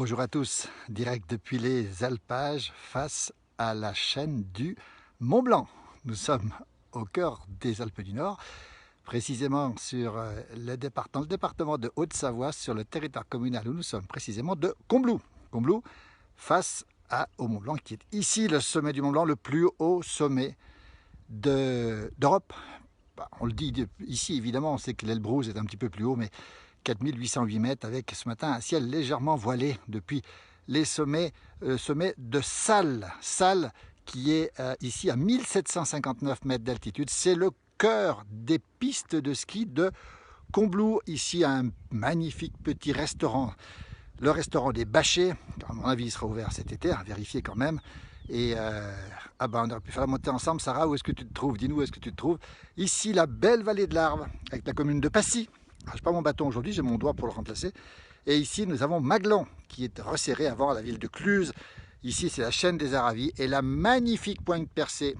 Bonjour à tous, direct depuis les alpages face à la chaîne du Mont Blanc. Nous sommes au cœur des Alpes du Nord, précisément sur dans le département de Haute-Savoie, sur le territoire communal où nous sommes précisément de Combloux. Combloux face au Mont Blanc qui est ici le sommet du Mont Blanc, le plus haut sommet d'Europe. On le dit ici évidemment, on sait que l'Elbrouz est un petit peu plus haut, mais 4808 mètres avec ce matin un ciel légèrement voilé depuis les sommets, sommet de Salles. Salles qui est ici à 1759 mètres d'altitude. C'est le cœur des pistes de ski de Combloux. Ici un magnifique petit restaurant, le restaurant des Bâchers. À mon avis il sera ouvert cet été, à vérifier quand même. Et on aurait pu faire la montée ensemble. Sarah, où est-ce que tu te trouves? Dis-nous où est-ce que tu te trouves. Ici la belle vallée de l'Arve avec la commune de Passy. Je n'ai pas mon bâton aujourd'hui, j'ai mon doigt pour le remplacer. Et ici, nous avons Maglans, qui est resserré avant la ville de Cluse. Ici, c'est la chaîne des Aravis et la magnifique pointe percée,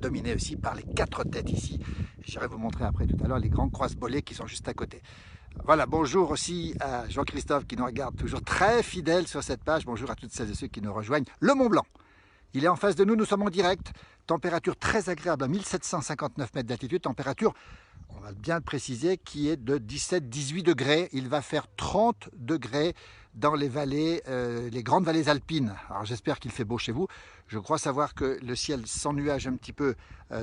dominée aussi par les 4 têtes ici. J'irai vous montrer après tout à l'heure les grands croise-bolets qui sont juste à côté. Voilà, bonjour aussi à Jean-Christophe qui nous regarde toujours très fidèle sur cette page. Bonjour à toutes celles et ceux qui nous rejoignent. Le Mont Blanc, il est en face de nous, nous sommes en direct. Température très agréable à 1759 mètres d'altitude, température, on va bien le préciser, qui est de 17-18 degrés. Il va faire 30 degrés dans les vallées, les grandes vallées alpines. Alors j'espère qu'il fait beau chez vous. Je crois savoir que le ciel s'ennuage un petit peu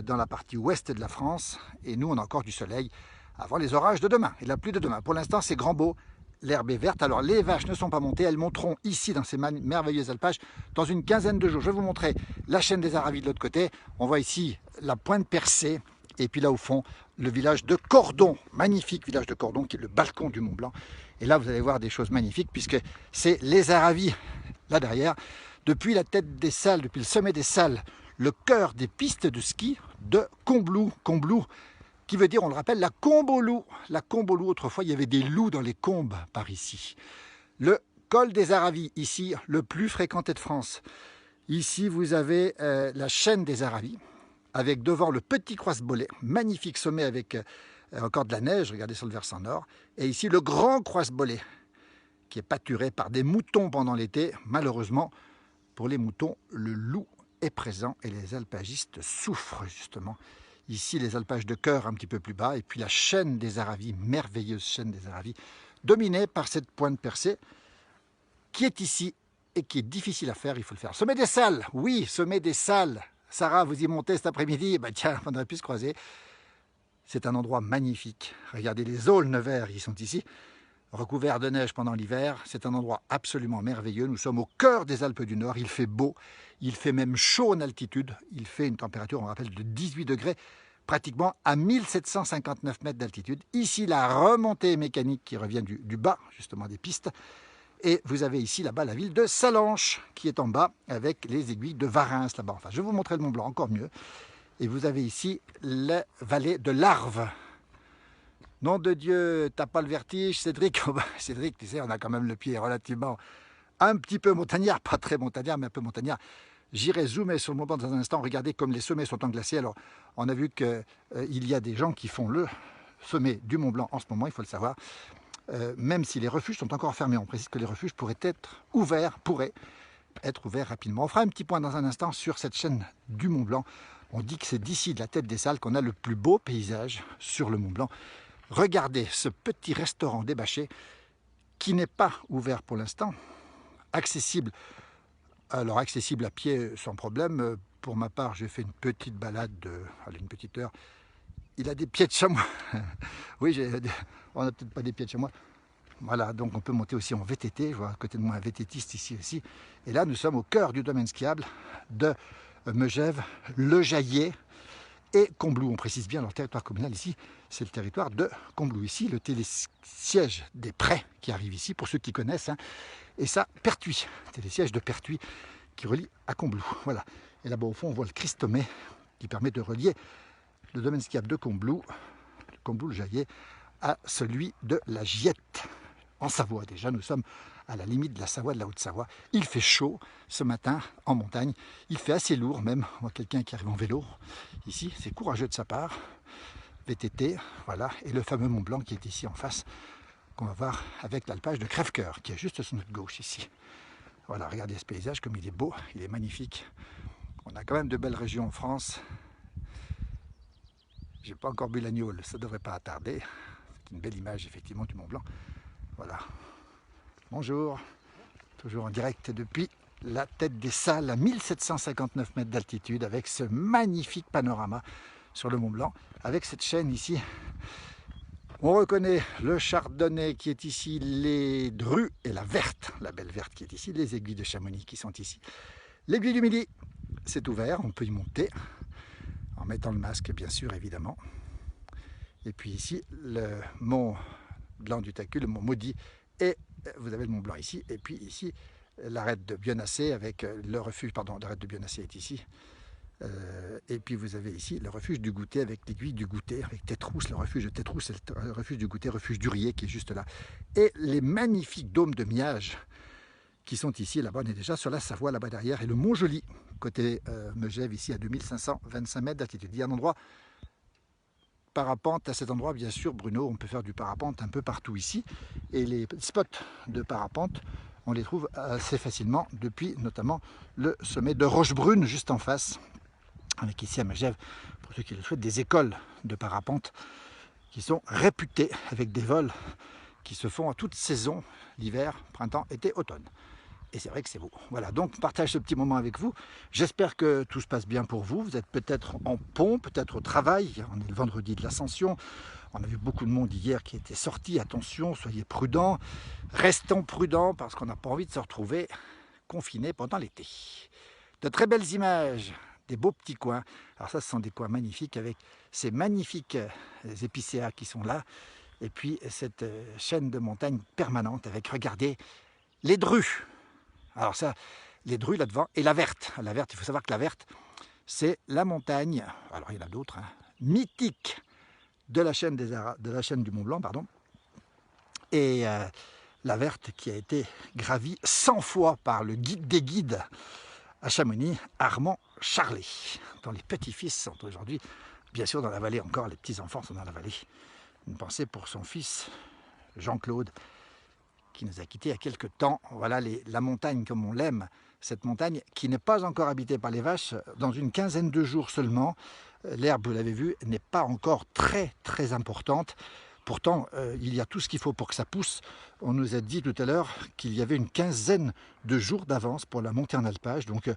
dans la partie ouest de la France. Et nous, on a encore du soleil avant les orages de demain et la pluie de demain. Pour l'instant, c'est grand beau. L'herbe est verte. Alors les vaches ne sont pas montées. Elles monteront ici dans ces merveilleux alpages dans une quinzaine de jours. Je vais vous montrer la chaîne des Aravis de l'autre côté. On voit ici la pointe percée. Et puis là au fond, le village de Cordon, magnifique village de Cordon qui est le balcon du Mont Blanc. Et là vous allez voir des choses magnifiques puisque c'est les Aravis, là derrière, depuis la tête des Salles, depuis le sommet des Salles, le cœur des pistes de ski de Combloux. Combloux qui veut dire, on le rappelle, la combe aux loups. La combe aux loups, autrefois il y avait des loups dans les combes par ici. Le col des Aravis, ici le plus fréquenté de France. Ici vous avez la chaîne des Aravis, avec devant le petit croise-bolet, magnifique sommet avec encore de la neige, regardez sur le versant nord. Et ici le grand croise-bolet, qui est pâturé par des moutons pendant l'été. Malheureusement, pour les moutons, le loup est présent et les alpagistes souffrent justement. Ici les alpages de Cœur un petit peu plus bas, et puis la chaîne des Aravis, merveilleuse chaîne des Aravis, dominée par cette pointe percée, qui est ici et qui est difficile à faire, il faut le faire. Sommet des Salles, oui, sommet des Salles. Sarah, vous y montez cet après-midi, tiens, on aurait pu se croiser. C'est un endroit magnifique. Regardez les aulnes verts qui sont ici, recouverts de neige pendant l'hiver. C'est un endroit absolument merveilleux. Nous sommes au cœur des Alpes du Nord. Il fait beau, il fait même chaud en altitude. Il fait une température, on rappelle, de 18 degrés, pratiquement à 1759 mètres d'altitude. Ici, la remontée mécanique qui revient du bas, justement, des pistes. Et vous avez ici là-bas la ville de Sallanches qui est en bas avec les aiguilles de Varins là-bas. Enfin, je vais vous montrer le Mont Blanc encore mieux. Et vous avez ici la vallée de l'Arve. Nom de Dieu, t'as pas le vertige, Cédric? Cédric, tu sais, on a quand même le pied relativement un petit peu montagnard, pas très montagnard, mais un peu montagnard. J'irai zoomer sur le Mont Blanc dans un instant. Regardez comme les sommets sont englacés. Alors, on a vu qu'il y a des gens qui font le sommet du Mont Blanc en ce moment, il faut le savoir. Même si les refuges sont encore fermés. On précise que les refuges pourraient être ouverts rapidement. On fera un petit point dans un instant sur cette chaîne du Mont Blanc. On dit que c'est d'ici, de la tête des Salles, qu'on a le plus beau paysage sur le Mont Blanc. Regardez ce petit restaurant des Bâchers qui n'est pas ouvert pour l'instant. Accessible, alors accessible à pied sans problème. Pour ma part, j'ai fait une petite balade une petite heure. Il a des pieds de chamois. Oui, on n'a peut-être pas des pieds de chamois. Voilà, donc on peut monter aussi en VTT. Je vois à côté de moi un VTTiste ici aussi. Et là, nous sommes au cœur du domaine skiable de Megève, Le Jaillet et Combloux. On précise bien leur territoire communal ici. C'est le territoire de Combloux. Ici, le télésiège des Prés qui arrive ici, pour ceux qui connaissent. Et ça, Pertuis, télésiège de Pertuis qui relie à Combloux. Voilà. Et là-bas, au fond, on voit le Christomé qui permet de relier le domaine skiable de Combloux, le Jaillet, à celui de la Giette, en Savoie. Déjà, nous sommes à la limite de la Savoie, de la Haute-Savoie. Il fait chaud ce matin en montagne. Il fait assez lourd même. On voit quelqu'un qui arrive en vélo. Ici, c'est courageux de sa part. VTT, voilà. Et le fameux Mont Blanc qui est ici en face. qu'on va voir avec l'alpage de Crèvecoeur, qui est juste sur notre gauche ici. Voilà, regardez ce paysage comme il est beau, il est magnifique. On a quand même de belles régions en France. J'ai pas encore bu l'agneau, ça devrait pas tarder. C'est une belle image effectivement du Mont Blanc. Voilà. Bonjour, toujours en direct depuis la tête des Salles à 1759 mètres d'altitude avec ce magnifique panorama sur le Mont Blanc, avec cette chaîne ici. On reconnaît le chardonnay qui est ici, les drues et la verte, la belle verte qui est ici, les aiguilles de Chamonix qui sont ici. L'aiguille du Midi, c'est ouvert, on peut y monter en mettant le masque bien sûr évidemment. Et puis ici, le Mont Blanc du Tacu, le Mont Maudit, et vous avez le Mont Blanc ici, et puis ici l'arête de Bionnassay avec le refuge, pardon, l'arête de Bionnassay est ici. Et puis vous avez ici le refuge du Goûter avec l'aiguille du Goûter, avec Tétrousse, le refuge de Tétrousse, c'est le refuge du Goûter, refuge du Riez qui est juste là. Et les magnifiques dômes de Miage qui sont ici, là-bas, on est déjà sur la Savoie, là-bas derrière, et le Mont Joli, côté Megève, ici à 2525 mètres d'altitude. Il y a un endroit parapente à cet endroit, bien sûr, Bruno, on peut faire du parapente un peu partout ici, et les spots de parapente, on les trouve assez facilement depuis notamment le sommet de Rochebrune, juste en face, avec ici à Megève, pour ceux qui le souhaitent, des écoles de parapente qui sont réputées avec des vols qui se font à toute saison, l'hiver, printemps, été, automne. Et c'est vrai que c'est beau. Voilà, donc je partage ce petit moment avec vous. J'espère que tout se passe bien pour vous. Vous êtes peut-être en pont, peut-être au travail. On est le vendredi de l'Ascension. On a vu beaucoup de monde hier qui était sorti. Attention, soyez prudents. Restons prudents parce qu'on n'a pas envie de se retrouver confinés pendant l'été. De très belles images, des beaux petits coins. Alors ça, ce sont des coins magnifiques avec ces magnifiques épicéas qui sont là. Et puis cette chaîne de montagnes permanente avec, regardez, les drues. Alors ça, les drues là-devant, et la verte. La verte, il faut savoir que la verte, c'est la montagne, alors il y en a d'autres, mythique de la chaîne du Mont Blanc, pardon. Et la verte qui a été gravie 100 fois par le guide des guides à Chamonix, Armand Charlet, dont les petits-fils sont aujourd'hui, bien sûr, dans la vallée encore, les petits-enfants sont dans la vallée. Une pensée pour son fils, Jean-Claude, qui nous a quittés il y a quelques temps. Voilà la montagne comme on l'aime, cette montagne qui n'est pas encore habitée par les vaches. Dans une quinzaine de jours seulement, l'herbe, vous l'avez vu, n'est pas encore très très importante. Pourtant, il y a tout ce qu'il faut pour que ça pousse. On nous a dit tout à l'heure qu'il y avait une quinzaine de jours d'avance pour la montée en alpage. Donc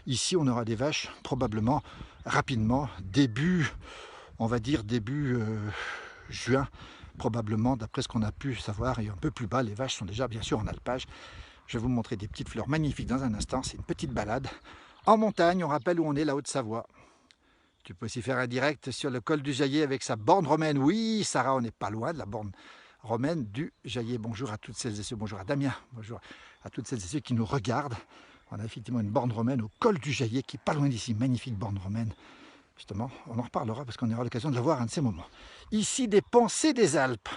ici, on aura des vaches probablement rapidement, on va dire début juin, probablement, d'après ce qu'on a pu savoir, et un peu plus bas, les vaches sont déjà bien sûr en alpage. Je vais vous montrer des petites fleurs magnifiques dans un instant. C'est une petite balade en montagne. On rappelle où on est, la Haute-Savoie. Tu peux aussi faire un direct sur le col du Jaillet avec sa borne romaine. Oui, Sarah, on n'est pas loin de la borne romaine du Jaillet. Bonjour à toutes celles et ceux, bonjour à Damien, bonjour à toutes celles et ceux qui nous regardent. On a effectivement une borne romaine au col du Jaillet qui est pas loin d'ici. Magnifique borne romaine. Justement, on en reparlera parce qu'on aura l'occasion de la voir un de ces moments. Ici, des pensées des Alpes.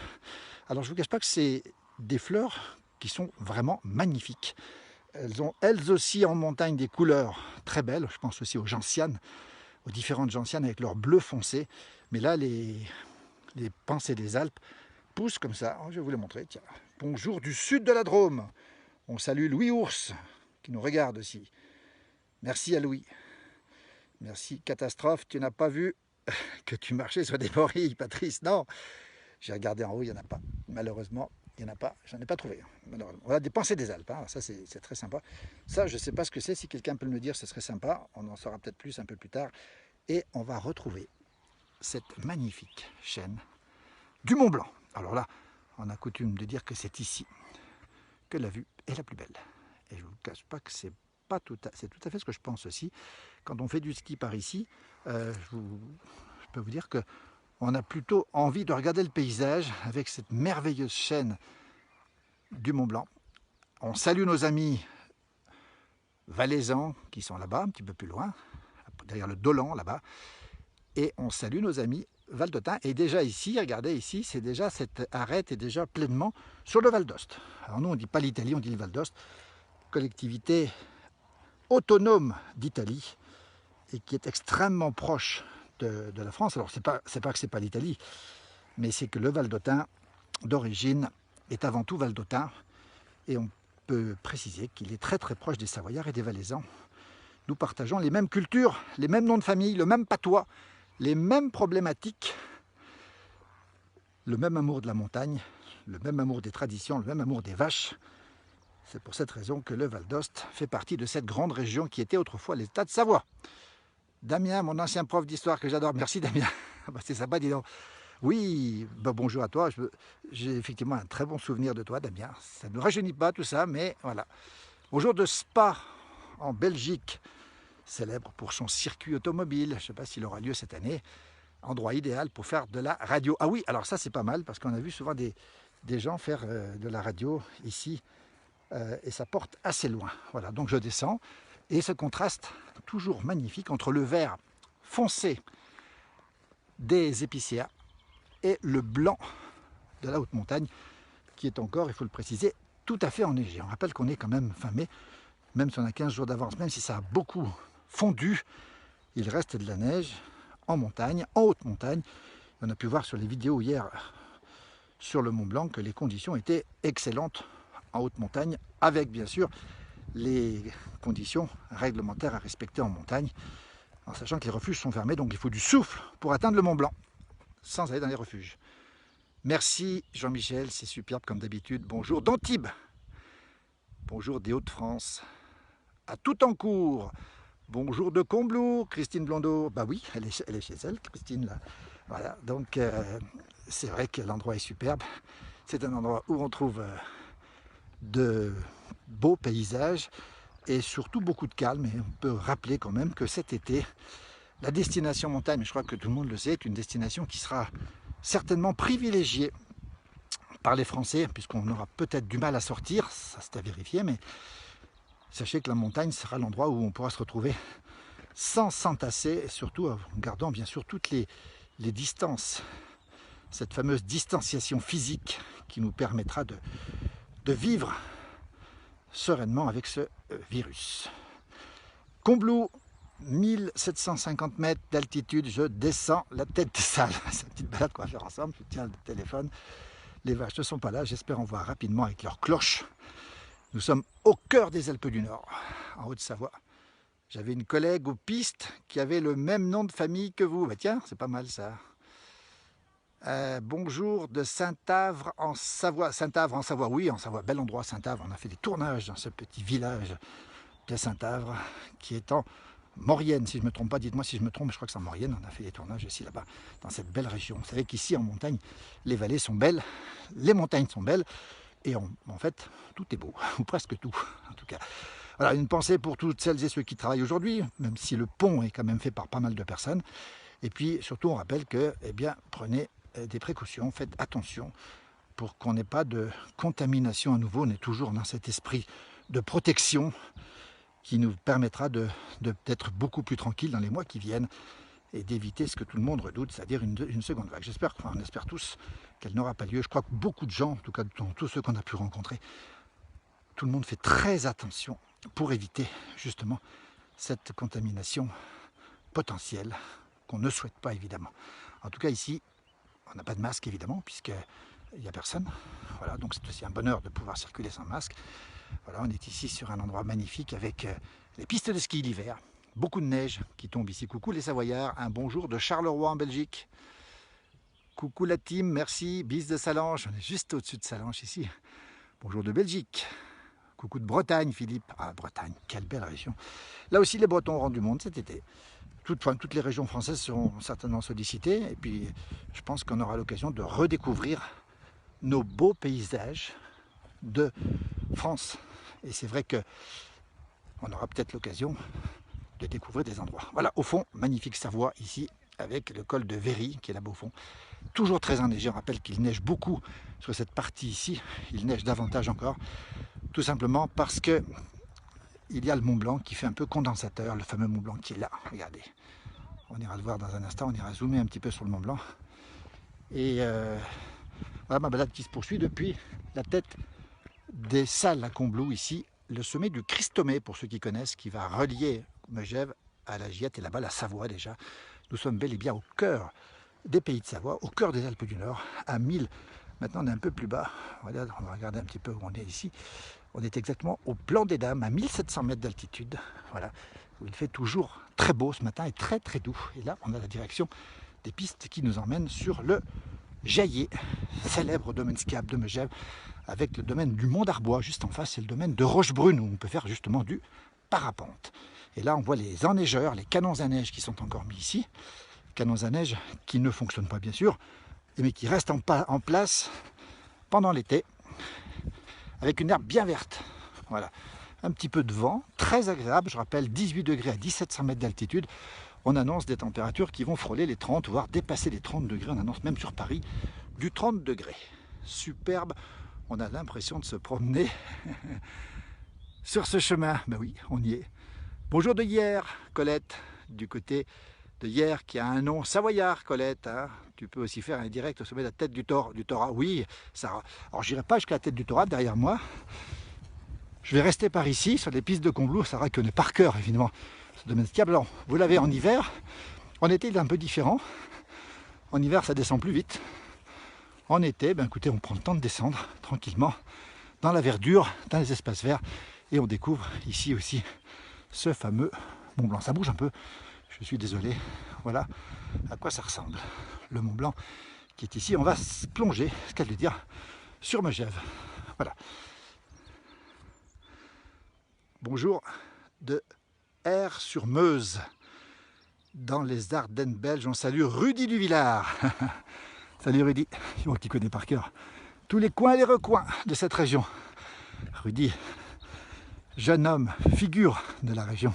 Alors, je ne vous cache pas que c'est des fleurs qui sont vraiment magnifiques. Elles ont, elles aussi, en montagne, des couleurs très belles. Je pense aussi aux gentianes, aux différentes gentianes avec leur bleu foncé. Mais là, les pensées des Alpes poussent comme ça. Je vais vous les montrer. Tiens. Bonjour du sud de la Drôme. On salue Louis Ours, qui nous regarde aussi. Merci à Louis. Merci. Catastrophe, tu n'as pas vu que tu marchais sur des morilles, Patrice? Non, j'ai regardé en haut, il n'y en a pas. Malheureusement, il n'y en a pas. J'en ai pas trouvé. Malheureusement. Voilà, des pensées des Alpes. Hein. Ça, c'est très sympa. Ça, je ne sais pas ce que c'est. Si quelqu'un peut me le dire, ce serait sympa. On en saura peut-être plus un peu plus tard. Et on va retrouver cette magnifique chaîne du Mont Blanc. Alors là, on a coutume de dire que c'est ici que la vue est la plus belle. Et je ne vous cache pas que c'est tout à fait ce que je pense aussi. Quand on fait du ski par ici, je peux vous dire qu'on a plutôt envie de regarder le paysage avec cette merveilleuse chaîne du Mont Blanc. On salue nos amis valaisans qui sont là-bas, un petit peu plus loin, derrière le Dolan là-bas. Et on salue nos amis valdôtains. Et déjà ici, regardez ici, c'est déjà cette arête est déjà pleinement sur le Val d'Ost. Alors nous, on ne dit pas l'Italie, on dit le Val d'Ost, collectivité autonome d'Italie et qui est extrêmement proche de la France. Alors c'est pas que c'est pas l'Italie, mais c'est que le Valdôtain d'origine est avant tout valdotin et on peut préciser qu'il est très très proche des Savoyards et des Valaisans. Nous partageons les mêmes cultures, les mêmes noms de famille, le même patois, les mêmes problématiques, le même amour de la montagne, le même amour des traditions, le même amour des vaches. C'est pour cette raison que le Val d'Ost fait partie de cette grande région qui était autrefois l'État de Savoie. Damien, mon ancien prof d'histoire que j'adore, merci Damien, c'est sympa, dis donc. Oui, bonjour à toi, j'ai effectivement un très bon souvenir de toi Damien, ça ne nous rajeunit pas tout ça, mais voilà. Au jour de Spa, en Belgique, célèbre pour son circuit automobile, je ne sais pas s'il aura lieu cette année, endroit idéal pour faire de la radio. Ah oui, alors ça c'est pas mal, parce qu'on a vu souvent des gens faire de la radio ici, et ça porte assez loin. Voilà, donc je descends, et ce contraste toujours magnifique entre le vert foncé des épicéas et le blanc de la haute montagne, qui est encore, il faut le préciser, tout à fait enneigé. On rappelle qu'on est quand même fin mai, même si on a 15 jours d'avance, même si ça a beaucoup fondu, il reste de la neige en montagne, en haute montagne. On a pu voir sur les vidéos hier sur le Mont Blanc que les conditions étaient excellentes en haute montagne, avec bien sûr les conditions réglementaires à respecter en montagne, en sachant que les refuges sont fermés, donc il faut du souffle pour atteindre le Mont Blanc, sans aller dans les refuges. Merci Jean-Michel, c'est superbe comme d'habitude. Bonjour d'Antibes, bonjour des Hauts-de-France, à Toutencourt, bonjour de Combloux, Christine Blondeau. Bah oui, elle est chez elle, Christine, là. Voilà, donc c'est vrai que l'endroit est superbe. C'est un endroit où on trouve de beaux paysages et surtout beaucoup de calme. Et on peut rappeler quand même que cet été, la destination montagne, mais je crois que tout le monde le sait, est une destination qui sera certainement privilégiée par les Français, puisqu'on aura peut-être du mal à sortir, ça c'est à vérifier, mais sachez que la montagne sera l'endroit où on pourra se retrouver sans s'entasser, et surtout en gardant bien sûr toutes les distances, cette fameuse distanciation physique qui nous permettra de vivre sereinement avec ce virus. Combloux, 1750 mètres d'altitude, je descends la tête des salles. C'est une petite balade qu'on va faire ensemble, je tiens le téléphone. Les vaches ne sont pas là, j'espère en voir rapidement avec leurs cloches. Nous sommes au cœur des Alpes du Nord, en Haute-Savoie. J'avais une collègue aux pistes qui avait le même nom de famille que vous. Bah tiens, c'est pas mal ça. Bonjour de Saint-Avre en Savoie. Saint-Avre en Savoie, oui, en Savoie, bel endroit Saint-Avre. On a fait des tournages dans ce petit village de Saint-Avre qui est en Maurienne, si je ne me trompe pas. Dites-moi si je me trompe, mais je crois que c'est en Maurienne. On a fait des tournages ici, là-bas, dans cette belle région. Vous savez qu'ici, en montagne, les vallées sont belles, les montagnes sont belles, et en fait, tout est beau, ou presque tout, en tout cas. Voilà, une pensée pour toutes celles et ceux qui travaillent aujourd'hui, même si le pont est quand même fait par pas mal de personnes. Et puis, surtout, on rappelle que, eh bien, prenez des précautions, faites attention pour qu'on n'ait pas de contamination à nouveau. On est toujours dans cet esprit de protection qui nous permettra d'être beaucoup plus tranquille dans les mois qui viennent et d'éviter ce que tout le monde redoute, c'est-à-dire une seconde vague. On espère tous qu'elle n'aura pas lieu. Je crois que beaucoup de gens, en tout cas tous ceux qu'on a pu rencontrer, tout le monde fait très attention pour éviter justement cette contamination potentielle qu'on ne souhaite pas évidemment. En tout cas ici, on n'a pas de masque évidemment puisqu'il n'y a personne. Voilà, donc c'est aussi un bonheur de pouvoir circuler sans masque. Voilà, on est ici sur un endroit magnifique avec les pistes de ski l'hiver. Beaucoup de neige qui tombe ici. Coucou les Savoyards, un bonjour de Charleroi en Belgique. Coucou la team, merci. Bis de Salange, on est juste au-dessus de Salange ici. Bonjour de Belgique. Coucou de Bretagne, Philippe. Ah, Bretagne, quelle belle région. Là aussi, les Bretons auront du monde cet été. Toutes les régions françaises seront certainement sollicitées. Et puis, je pense qu'on aura l'occasion de redécouvrir nos beaux paysages de France. Et c'est vrai qu'on aura peut-être l'occasion de découvrir des endroits. Voilà, au fond, magnifique Savoie ici, avec le col de Véry qui est là-bas au fond. Toujours très enneigé, on rappelle qu'il neige beaucoup sur cette partie ici. Il neige davantage encore, tout simplement parce que il y a le Mont Blanc qui fait un peu condensateur, le fameux Mont Blanc qui est là, regardez. On ira le voir dans un instant, on ira zoomer un petit peu sur le Mont Blanc. Et voilà ma balade qui se poursuit depuis la tête des salles à Combloux ici, le sommet du Christomé, pour ceux qui connaissent, qui va relier Megève à la Giette et là-bas la Savoie déjà. Nous sommes bel et bien au cœur des pays de Savoie, au cœur des Alpes du Nord, à 1000 Maintenant on est un peu plus bas. Voilà, on va regarder un petit peu où on est ici. On est exactement au Plan des Dames, à 1700 mètres d'altitude. Voilà, où il fait toujours très beau ce matin et très très doux. Et là, on a la direction des pistes qui nous emmènent sur le Jaillet, célèbre domaine skiable de Megève, avec le domaine du Mont d'Arbois. Juste en face, c'est le domaine de Rochebrune, où on peut faire justement du parapente. Et là, on voit les enneigeurs, les canons à neige qui sont encore mis ici. Canons à neige qui ne fonctionnent pas, bien sûr, mais qui restent en place pendant l'été, avec une herbe bien verte. Voilà, un petit peu de vent, très agréable. Je rappelle, 18 degrés à 1700 mètres d'altitude. On annonce des températures qui vont frôler les 30, voire dépasser les 30 degrés. On annonce même sur Paris du 30 degrés. Superbe. On a l'impression de se promener sur ce chemin. Ben oui, on y est. Bonjour de hier, Colette, du côté de hier qui a un nom savoyard, Colette. Hein. Tu peux aussi faire un direct au sommet de la tête du Torat. Oui, Sarah. Alors j'irai pas jusqu'à la tête du Torat derrière moi. Je vais rester par ici, sur les pistes de Combloux. Sarah connaît par cœur, évidemment, ce domaine skiable. Alors, vous l'avez en hiver. En été, il est un peu différent. En hiver, ça descend plus vite. En été, ben écoutez, on prend le temps de descendre tranquillement dans la verdure, dans les espaces verts. Et on découvre ici aussi ce fameux Mont Blanc. Ça bouge un peu, je suis désolé. Voilà à quoi ça ressemble. Le Mont Blanc qui est ici. On va se plonger, ce qu'elle veut dire, sur Megève. Voilà. Bonjour de R sur Meuse, dans les Ardennes belges. On salue Rudy Duvillard. Salut Rudy, moi qui connais par cœur tous les coins et les recoins de cette région. Rudy, jeune homme, figure de la région,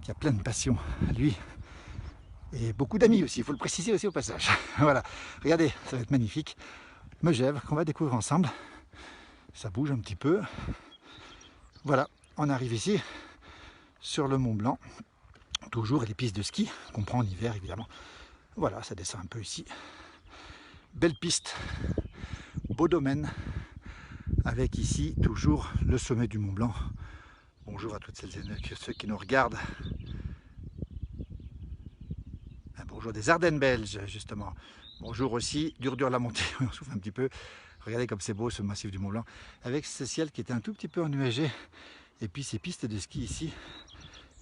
qui a plein de passion, lui, et beaucoup d'amis aussi, il faut le préciser aussi au passage. Voilà, regardez, ça va être magnifique. Megève, qu'on va découvrir ensemble. Ça bouge un petit peu. Voilà, on arrive ici, sur le Mont Blanc, toujours les pistes de ski, qu'on prend en hiver évidemment. Voilà, ça descend un peu ici. Belle piste, beau domaine, avec ici toujours le sommet du Mont Blanc. Bonjour à toutes celles et ceux qui nous regardent. Bonjour des Ardennes belges, justement. Bonjour aussi, dur la montée, on souffle un petit peu. Regardez comme c'est beau ce massif du Mont Blanc, avec ce ciel qui était un tout petit peu ennuagé. Et puis ces pistes de ski ici,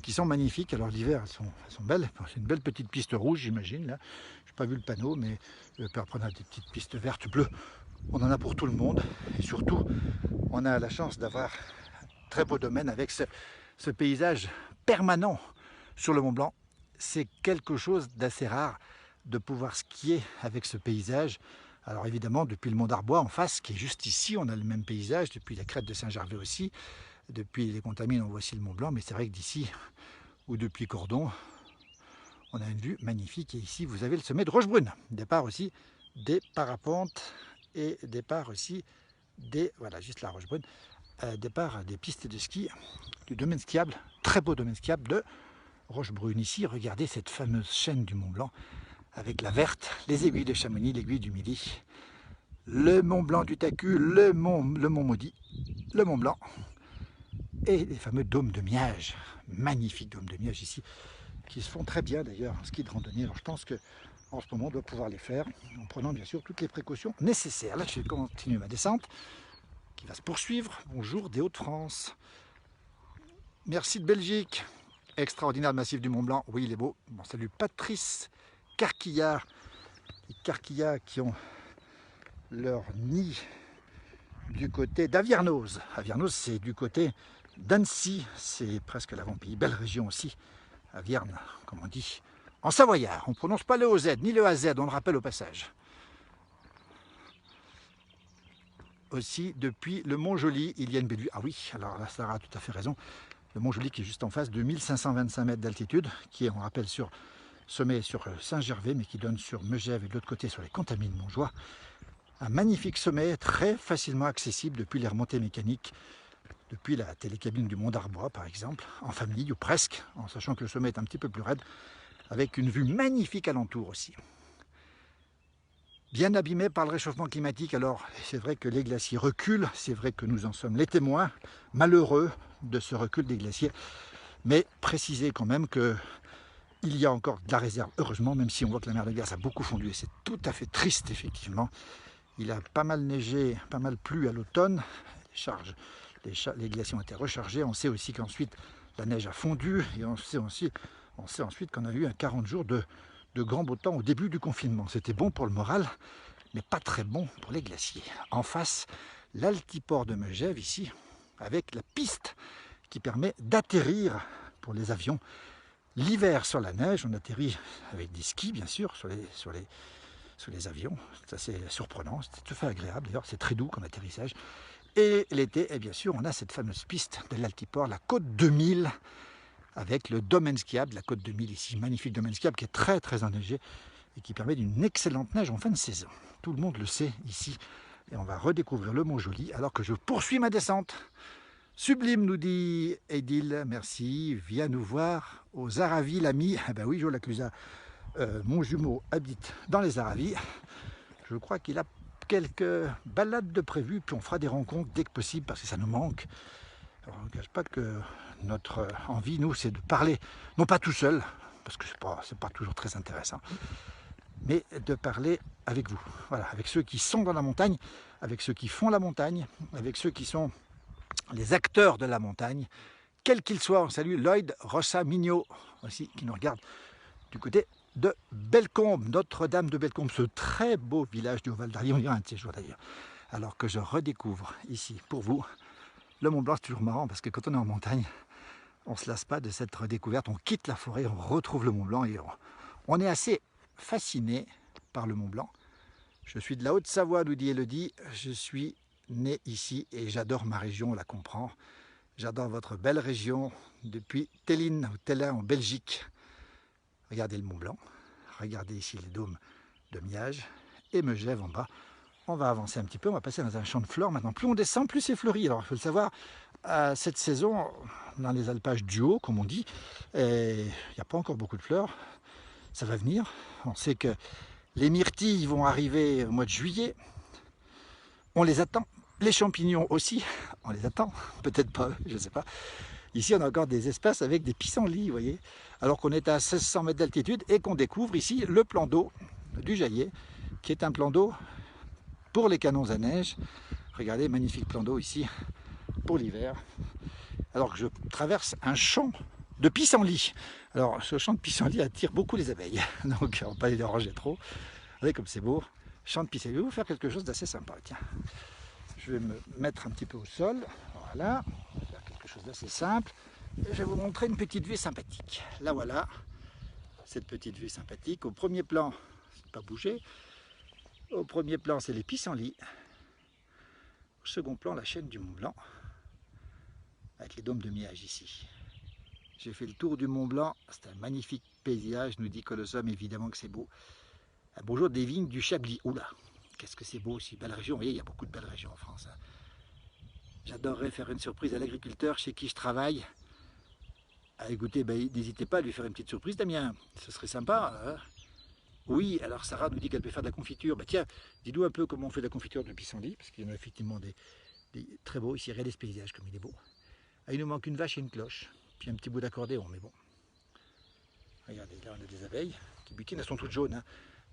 qui sont magnifiques. Alors l'hiver, elles sont belles. C'est une belle petite piste rouge, j'imagine. Là, je n'ai pas vu le panneau, mais après on a des petites pistes vertes, bleues. On en a pour tout le monde. Et surtout, on a la chance d'avoir un très beau domaine avec ce paysage permanent sur le Mont Blanc. C'est quelque chose d'assez rare de pouvoir skier avec ce paysage. Alors évidemment, depuis le Mont d'Arbois en face, qui est juste ici, on a le même paysage. Depuis la crête de Saint-Gervais aussi. Depuis les Contamines, on voit aussi le Mont Blanc. Mais c'est vrai que d'ici, ou depuis Cordon, on a une vue magnifique. Et ici, vous avez le sommet de Rochebrune. Départ aussi des parapentes et départ aussi des... Voilà, juste la Rochebrune. Départ des pistes de ski du domaine skiable, très beau domaine skiable de Rochebrune. Ici, regardez cette fameuse chaîne du Mont Blanc avec la verte, les aiguilles de Chamonix, l'aiguille du Midi, le Mont Blanc du Tacu, le Mont Maudit, le Mont Blanc et les fameux dômes de Miage, magnifiques dômes de Miage ici, qui se font très bien d'ailleurs en ski de randonnée. Alors je pense qu'en ce moment on doit pouvoir les faire en prenant bien sûr toutes les précautions nécessaires. Là je vais continuer ma descente qui va se poursuivre. Bonjour des Hauts-de-France, merci de Belgique, extraordinaire le massif du Mont Blanc, oui il est beau. Bon, salut Patrice Carquillard, les Carquillards qui ont leur nid du côté d'Aviernoz. Aviernoz c'est du côté d'Annecy, c'est presque l'avant-pays, belle région aussi, Avierne, comme on dit, en savoyard. On ne prononce pas le OZ ni le AZ, on le rappelle au passage. Aussi, depuis le Mont-Joli, il y a une belle vue. Ah oui, alors là, Sarah a tout à fait raison. Le Mont-Joli qui est juste en face, de 1525 mètres d'altitude, qui est, on rappelle, sur sommet sur Saint-Gervais, mais qui donne sur Megève et de l'autre côté sur les Contamines Montjoie. Un magnifique sommet, très facilement accessible depuis les remontées mécaniques, depuis la télécabine du Mont d'Arbois par exemple, en famille ou presque, en sachant que le sommet est un petit peu plus raide, avec une vue magnifique alentour aussi. Bien abîmé par le réchauffement climatique, alors c'est vrai que les glaciers reculent, c'est vrai que nous en sommes les témoins malheureux de ce recul des glaciers, mais précisez quand même que il y a encore de la réserve, heureusement, même si on voit que la mer de glace a beaucoup fondu, et c'est tout à fait triste effectivement. Il a pas mal neigé, pas mal plu à l'automne. Les glaciers ont été rechargés. On sait aussi qu'ensuite la neige a fondu et on sait ensuite qu'on a eu un 40 jours de grand beau temps au début du confinement. C'était bon pour le moral, mais pas très bon pour les glaciers. En face, l'altiport de Megève ici, avec la piste qui permet d'atterrir pour les avions. L'hiver sur la neige, on atterrit avec des skis bien sûr sur les avions. C'est assez surprenant, c'est tout à fait agréable d'ailleurs, c'est très doux comme atterrissage. Et l'été, bien sûr, on a cette fameuse piste de l'altiport, la côte 2000, avec le domaine skiable, la côte 2000 ici, magnifique domaine skiable qui est très très enneigé et qui permet d'une excellente neige en fin de saison. Tout le monde le sait ici. Et on va redécouvrir le Mont Joli alors que je poursuis ma descente. Sublime, nous dit Edil, merci. Viens nous voir aux Aravis, l'ami. Ah ben oui, Jo Lacusa, mon jumeau habite dans les Aravis. Je crois qu'il a quelques balades de prévues, puis on fera des rencontres dès que possible parce que ça nous manque. Alors, on ne cache pas que notre envie, nous, c'est de parler, non pas tout seul, parce que c'est pas toujours très intéressant, mais de parler avec vous, voilà, avec ceux qui sont dans la montagne, avec ceux qui font la montagne, avec ceux qui sont les acteurs de la montagne, quels qu'ils soient. On salue Lloyd Rossa Mignot aussi, qui nous regarde du côté de Bellecombe, Notre-Dame de Bellecombe, ce très beau village du Haut-Val d'Arly, on dirait un de ces jours d'ailleurs. Alors que je redécouvre ici pour vous le Mont Blanc. C'est toujours marrant parce que quand on est en montagne, on ne se lasse pas de cette redécouverte, on quitte la forêt, on retrouve le Mont Blanc et on est assez fasciné par le Mont Blanc. Je suis de la Haute-Savoie, nous dit Elodie, je suis né ici et j'adore ma région, on la comprend. J'adore votre belle région depuis Tellin ou Tellin en Belgique. Regardez le Mont Blanc, regardez ici les dômes de Miage et Megève en bas. On va avancer un petit peu, on va passer dans un champ de fleurs maintenant. Plus on descend, plus c'est fleuri. Alors il faut le savoir, cette saison, dans les alpages du haut, comme on dit, il n'y a pas encore beaucoup de fleurs. Ça va venir. On sait que les myrtilles vont arriver au mois de juillet. On les attend. Les champignons aussi, on les attend. Peut-être pas, je ne sais pas. Ici, on a encore des espaces avec des pissenlits, vous voyez. Alors qu'on est à 1600 mètres d'altitude et qu'on découvre ici le plan d'eau du Jaillet, qui est un plan d'eau pour les canons à neige. Regardez, magnifique plan d'eau ici pour l'hiver. Alors que je traverse un champ de pissenlits. Alors, ce champ de pissenlits attire beaucoup les abeilles. Donc, on ne va pas les déranger trop. Regardez comme c'est beau. Champ de pissenlits. Je vais vous faire quelque chose d'assez sympa. Tiens, je vais me mettre un petit peu au sol. Voilà. On va faire quelque chose d'assez simple. Et je vais vous montrer une petite vue sympathique. Là, voilà. Cette petite vue sympathique. Au premier plan, c'est pas bougé. Au premier plan, c'est les pissenlits. Au second plan, la chaîne du Mont Blanc, avec les dômes de Miage ici. J'ai fait le tour du Mont Blanc, c'est un magnifique paysage, nous dit Colossum, évidemment que c'est beau. Bonjour des vignes du Chablis. Oula, qu'est-ce que c'est beau aussi, belle région. Vous voyez, il y a beaucoup de belles régions en France. J'adorerais faire une surprise à l'agriculteur chez qui je travaille. Ah, écoutez, n'hésitez pas à lui faire une petite surprise, Damien, ce serait sympa. Hein. Oui, alors Sarah nous dit qu'elle peut faire de la confiture. Tiens, dis-nous un peu comment on fait de la confiture de pissenlit, parce qu'il y en a effectivement des très beaux. Ici, regardez ce paysage comme il est beau. Ah, il nous manque une vache et une cloche, puis un petit bout d'accordéon, mais bon. Regardez, là on a des abeilles qui butinent, elles sont toutes jaunes, hein,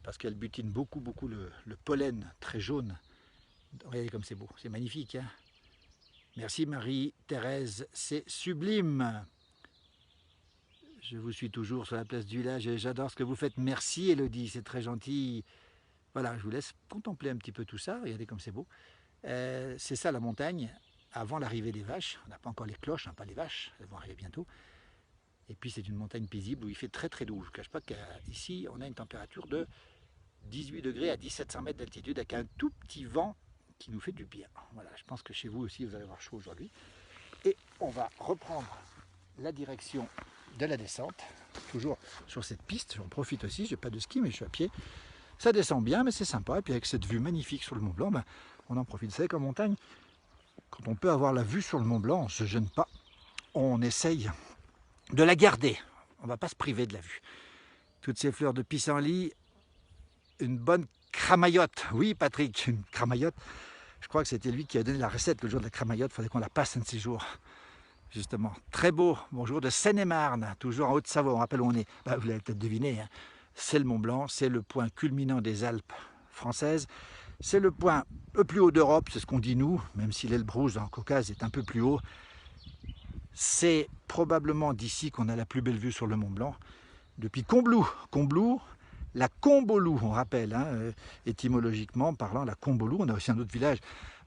parce qu'elles butinent beaucoup le pollen très jaune. Regardez comme c'est beau, c'est magnifique. Hein. Merci Marie-Thérèse, c'est sublime. Je vous suis toujours sur la place du village et j'adore ce que vous faites. Merci Elodie, c'est très gentil. Voilà, je vous laisse contempler un petit peu tout ça. Regardez comme c'est beau. C'est ça la montagne, avant l'arrivée des vaches. On n'a pas encore les cloches, hein, pas les vaches, elles vont arriver bientôt. Et puis c'est une montagne paisible où il fait très très doux. Je ne cache pas qu'ici on a une température de 18 degrés à 1700 mètres d'altitude avec un tout petit vent qui nous fait du bien. Voilà, je pense que chez vous aussi vous allez avoir chaud aujourd'hui. Et on va reprendre la direction de la descente, toujours sur cette piste. J'en profite aussi, j'ai pas de ski mais je suis à pied. Ça descend bien mais c'est sympa. Et puis avec cette vue magnifique sur le Mont Blanc, on en profite. Vous savez qu'en montagne, quand on peut avoir la vue sur le Mont Blanc, on ne se gêne pas. On essaye de la garder. On ne va pas se priver de la vue. Toutes ces fleurs de pissenlit, une bonne cramaillotte. Oui Patrick, une cramaillotte. Je crois que c'était lui qui a donné la recette le jour de la cramaillotte. Il fallait qu'on la passe un de ces jours. Justement, très beau, bonjour de Seine-et-Marne, toujours en Haute-Savoie, on rappelle où on est, vous l'avez peut-être deviné, hein. C'est le Mont Blanc, c'est le point culminant des Alpes françaises, C'est le point le plus haut d'Europe, c'est ce qu'on dit nous, même si l'Elbrouge dans le Caucase est un peu plus haut. C'est probablement d'ici qu'on a la plus belle vue sur le Mont Blanc. Depuis Combloux, la Combolou, on rappelle, hein, étymologiquement parlant, la Combolou. On a aussi un autre village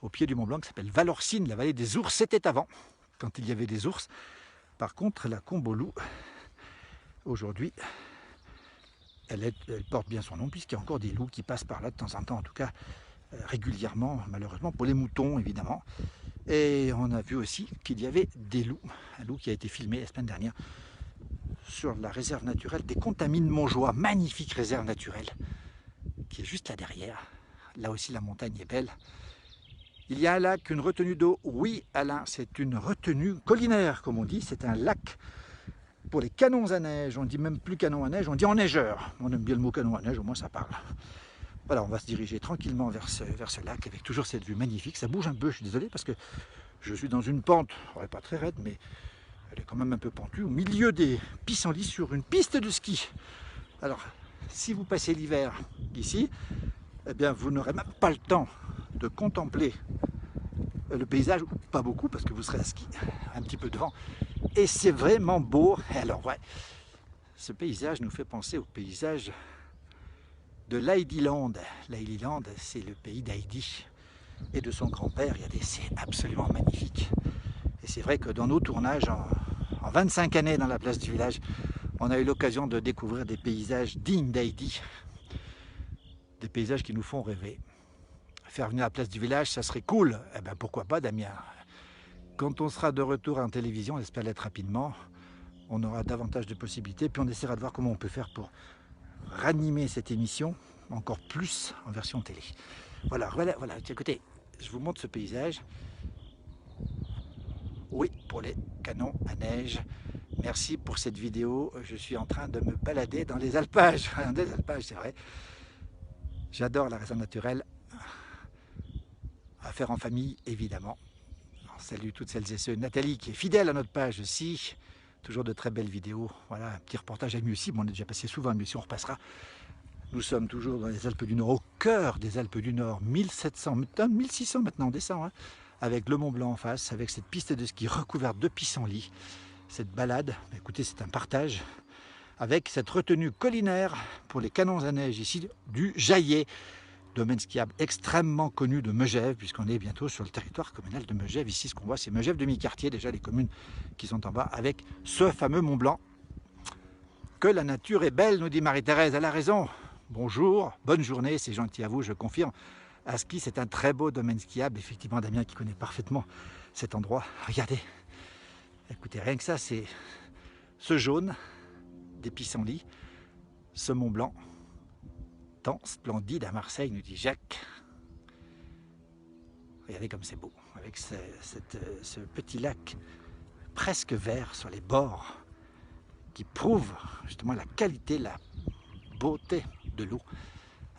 au pied du Mont Blanc qui s'appelle Valorcine, la vallée des ours. C'était avant, quand il y avait des ours. Par contre, la Combolou, aujourd'hui, elle porte bien son nom, puisqu'il y a encore des loups qui passent par là de temps en temps, en tout cas régulièrement, malheureusement, pour les moutons, évidemment. Et on a vu aussi qu'il y avait des loups, un loup qui a été filmé la semaine dernière sur la réserve naturelle des Contamines Montjoie, magnifique réserve naturelle, qui est juste là derrière. Là aussi, la montagne est belle. Il y a un lac, une retenue d'eau. Oui, Alain, c'est une retenue collinaire, comme on dit. C'est un lac pour les canons à neige. On dit même plus canon à neige, on dit enneigeur. On aime bien le mot canon à neige, au moins ça parle. Voilà, on va se diriger tranquillement vers ce lac, avec toujours cette vue magnifique. Ça bouge un peu, je suis désolé, parce que je suis dans une pente, pas très raide, mais elle est quand même un peu pentue, au milieu des pissenlits sur une piste de ski. Alors, si vous passez l'hiver ici, eh bien, vous n'aurez même pas le temps de contempler le paysage, ou pas beaucoup, parce que vous serez à ski, un petit peu de vent. Et c'est vraiment beau. Alors, ouais, ce paysage nous fait penser au paysage de l'Heidi-Land. L'Heidi-Land, c'est le pays d'Heidi et de son grand-père. C'est absolument magnifique. Et c'est vrai que dans nos tournages, en 25 années dans la place du village, on a eu l'occasion de découvrir des paysages dignes d'Heidi. Des paysages qui nous font rêver. Faire venir la place du village, ça serait cool. Eh ben pourquoi pas, Damien? Quand on sera de retour en télévision, on espère l'être rapidement, on aura davantage de possibilités, puis on essaiera de voir comment on peut faire pour ranimer cette émission encore plus en version télé. Voilà, écoutez, je vous montre ce paysage. Oui, pour les canons à neige. Merci pour cette vidéo. Je suis en train de me balader dans les alpages. Dans les alpages, c'est vrai. J'adore la réserve naturelle. À faire en famille, évidemment. Salut toutes celles et ceux. Nathalie qui est fidèle à notre page aussi. Toujours de très belles vidéos. Voilà, un petit reportage à Mussy. Bon, on est déjà passé souvent à Mussy, on repassera. Nous sommes toujours dans les Alpes du Nord, au cœur des Alpes du Nord. 1700, 1600 maintenant, on descend. Hein, avec le Mont Blanc en face, avec cette piste de ski recouverte de pissenlits. Cette balade, écoutez, c'est un partage. Avec cette retenue collinaire pour les canons à neige ici du Jaillet. Domaine skiable extrêmement connu de Megève, puisqu'on est bientôt sur le territoire communal de Megève. Ici, ce qu'on voit, c'est Megève demi-quartier, déjà les communes qui sont en bas, avec ce fameux Mont Blanc. Que la nature est belle, nous dit Marie-Thérèse, elle a raison. Bonjour, bonne journée, c'est gentil à vous, je confirme. À ski, c'est un très beau domaine skiable. Effectivement, Damien qui connaît parfaitement cet endroit. Regardez, écoutez, rien que ça, c'est ce jaune des pissenlits, ce Mont Blanc, tant splendide à Marseille, nous dit Jacques. Regardez comme c'est beau, avec ce petit lac presque vert sur les bords, qui prouve justement la qualité, la beauté de l'eau,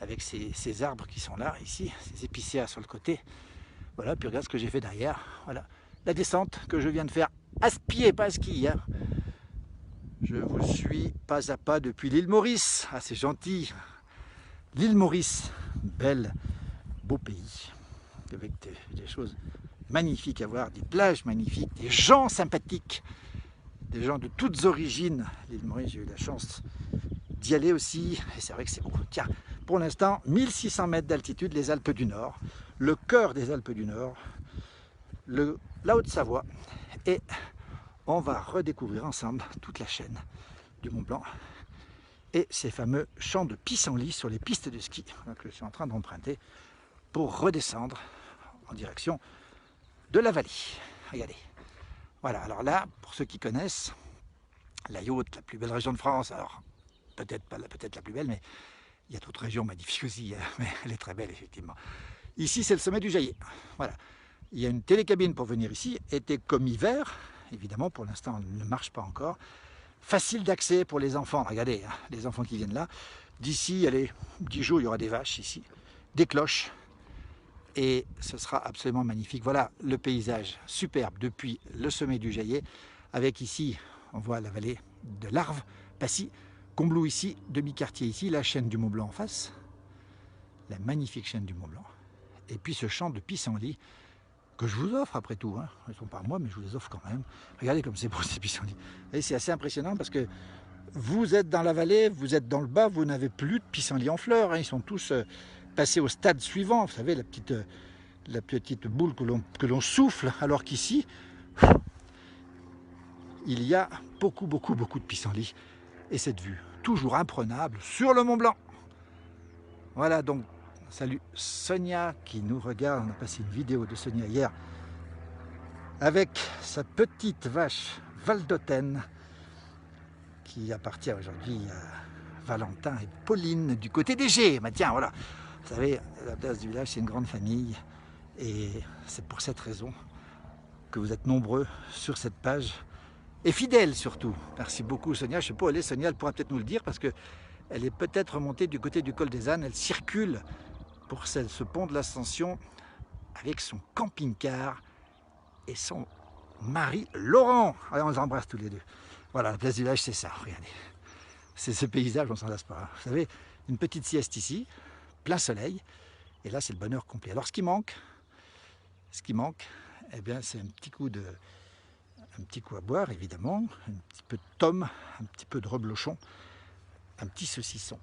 avec ces arbres qui sont là, ici, ces épicéas sur le côté. Voilà, puis regarde ce que j'ai fait derrière. Voilà, la descente que je viens de faire à pied, pas à ski. Hein. Je vous suis pas à pas depuis l'île Maurice. Ah, c'est gentil. L'île Maurice, belle, beau pays, avec des choses magnifiques à voir, des plages magnifiques, des gens sympathiques, des gens de toutes origines. L'île Maurice, j'ai eu la chance d'y aller aussi, et c'est vrai que c'est beau. Tiens, pour l'instant, 1600 mètres d'altitude, les Alpes du Nord, le cœur des Alpes du Nord, la Haute-Savoie, et on va redécouvrir ensemble toute la chaîne du Mont Blanc et ces fameux champs de pissenlits sur les pistes de ski que je suis en train d'emprunter pour redescendre en direction de la vallée. Regardez. Voilà, alors là, pour ceux qui connaissent, la Yaute, la plus belle région de France, alors peut-être pas peut-être la plus belle, mais il y a d'autres régions magnifiques aussi, mais elle est très belle effectivement. Ici, c'est le sommet du Jaillet. Voilà. Il y a une télécabine pour venir ici, été comme hiver, évidemment pour l'instant elle ne marche pas encore. Facile d'accès pour les enfants, regardez, hein, les enfants qui viennent là. D'ici, allez, 10 jours, il y aura des vaches ici, des cloches, et ce sera absolument magnifique. Voilà le paysage superbe depuis le sommet du Jaillet, avec ici, on voit la vallée de l'Arve, Passy, Combloux ici, demi-quartier ici, la chaîne du Mont Blanc en face, la magnifique chaîne du Mont Blanc. et puis ce champ de pissenlits que je vous offre après tout, hein. Ils ne sont pas à moi, mais je vous les offre quand même. Regardez comme c'est beau ces pissenlits. Et c'est assez impressionnant parce que vous êtes dans la vallée, vous êtes dans le bas, vous n'avez plus de pissenlits en fleurs, hein. Ils sont tous passés au stade suivant. Vous savez, la petite boule que l'on souffle, alors qu'ici, il y a beaucoup de pissenlits. Et cette vue, toujours imprenable, sur le Mont Blanc. Voilà donc, salut Sonia qui nous regarde. On a passé une vidéo de Sonia hier avec sa petite vache Valdôtaine qui appartient aujourd'hui à Valentin et Pauline du côté des Gets. Mais tiens, voilà, vous savez, la place du village, c'est une grande famille et c'est pour cette raison que vous êtes nombreux sur cette page et fidèles surtout. Merci beaucoup Sonia. Je ne sais pas où elle est, Sonia, elle pourra peut-être nous le dire parce qu'elle est peut-être remontée du côté du col des Ânes. Elle circule pour ce pont de l'Ascension avec son camping-car et son mari Laurent. Allez, on les embrasse tous les deux. Voilà, la place du village, c'est ça, regardez. C'est ce paysage, on s'en lasse pas. Vous savez, une petite sieste ici, plein soleil, et là, c'est le bonheur complet. Alors, ce qui manque, eh bien, c'est un petit coup à boire, évidemment, un petit peu de tome, un petit peu de reblochon, un petit saucisson,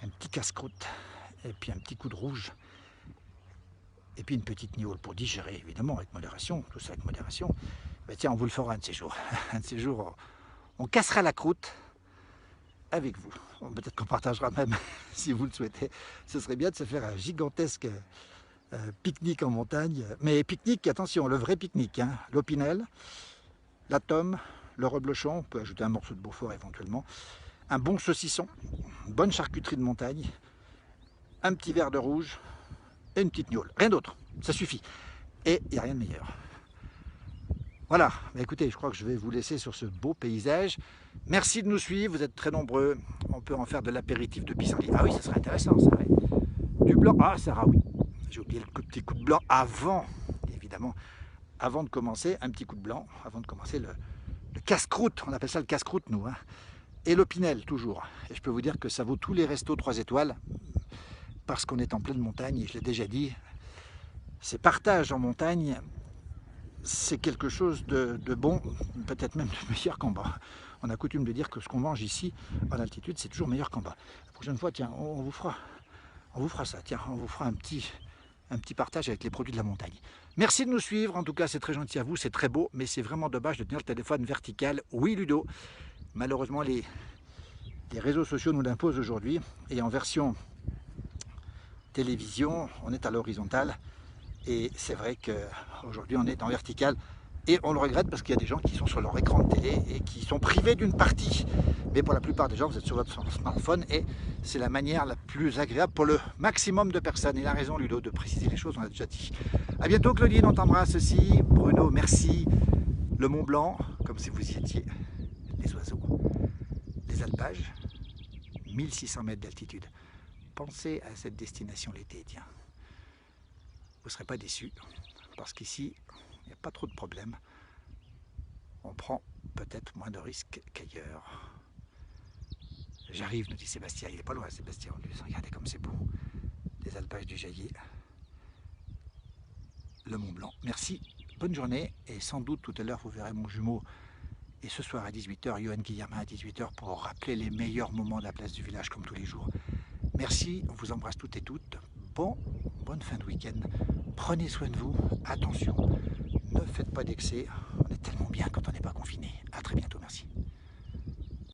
un petit casse-croûte, et puis un petit coup de rouge, et puis une petite gnôle pour digérer, évidemment, avec modération, tout ça avec modération. Ben tiens, on vous le fera un de ces jours. Un de ces jours, on cassera la croûte avec vous. Peut-être qu'on partagera même, si vous le souhaitez. Ce serait bien de se faire un gigantesque pique-nique en montagne. Mais pique-nique, attention, le vrai pique-nique. Hein. L'opinel, la tome, le reblochon, on peut ajouter un morceau de Beaufort éventuellement, un bon saucisson, une bonne charcuterie de montagne, un petit verre de rouge et une petite gnôle. Rien d'autre, ça suffit. Et il n'y a rien de meilleur. Voilà, bah écoutez, je crois que je vais vous laisser sur ce beau paysage. Merci de nous suivre, vous êtes très nombreux. On peut en faire de l'apéritif de pissenlit. Ah oui, ça serait intéressant, ça. Ouais. Du blanc, ah Sarah, oui. J'ai oublié le petit coup de blanc avant, évidemment, avant de commencer, un petit coup de blanc, avant de commencer le casse-croûte. On appelle ça le casse-croûte, nous. Hein. Et l'opinel, toujours. Et je peux vous dire que ça vaut tous les restos 3 étoiles, parce qu'on est en pleine montagne, et je l'ai déjà dit, ces partages en montagne, c'est quelque chose de bon, peut-être même de meilleur qu'en bas. On a coutume de dire que ce qu'on mange ici, en altitude, c'est toujours meilleur qu'en bas. La prochaine fois, tiens, on vous fera ça, tiens, on vous fera un petit partage avec les produits de la montagne. Merci de nous suivre, en tout cas, c'est très gentil à vous, c'est très beau, mais c'est vraiment dommage de tenir le téléphone vertical. Oui, Ludo, malheureusement, les réseaux sociaux nous l'imposent aujourd'hui, et en version télévision, on est à l'horizontale. Et c'est vrai qu'aujourd'hui on est en vertical et on le regrette parce qu'il y a des gens qui sont sur leur écran de télé et qui sont privés d'une partie. Mais pour la plupart des gens, vous êtes sur votre smartphone et c'est la manière la plus agréable pour le maximum de personnes. Il a raison Ludo de préciser les choses, on l'a déjà dit. A bientôt Claudine, on t'embrasse aussi. Bruno, merci. Le Mont Blanc, comme si vous y étiez. Les oiseaux, les alpages, 1600 mètres d'altitude. Pensez à cette destination l'été, tiens. Vous ne serez pas déçus, parce qu'ici, il n'y a pas trop de problèmes. On prend peut-être moins de risques qu'ailleurs. J'arrive, nous dit Sébastien. Il n'est pas loin, Sébastien, en plus. Regardez comme c'est beau. Les alpages du Jaillet. Le Mont Blanc. Merci, bonne journée. Et sans doute, tout à l'heure, vous verrez mon jumeau. Et ce soir à 18h, Johan Guillermin à 18h, pour rappeler les meilleurs moments de la place du village, comme tous les jours. Merci, on vous embrasse toutes et toutes. Bonne fin de week-end. Prenez soin de vous. Attention, ne faites pas d'excès. On est tellement bien quand on n'est pas confiné.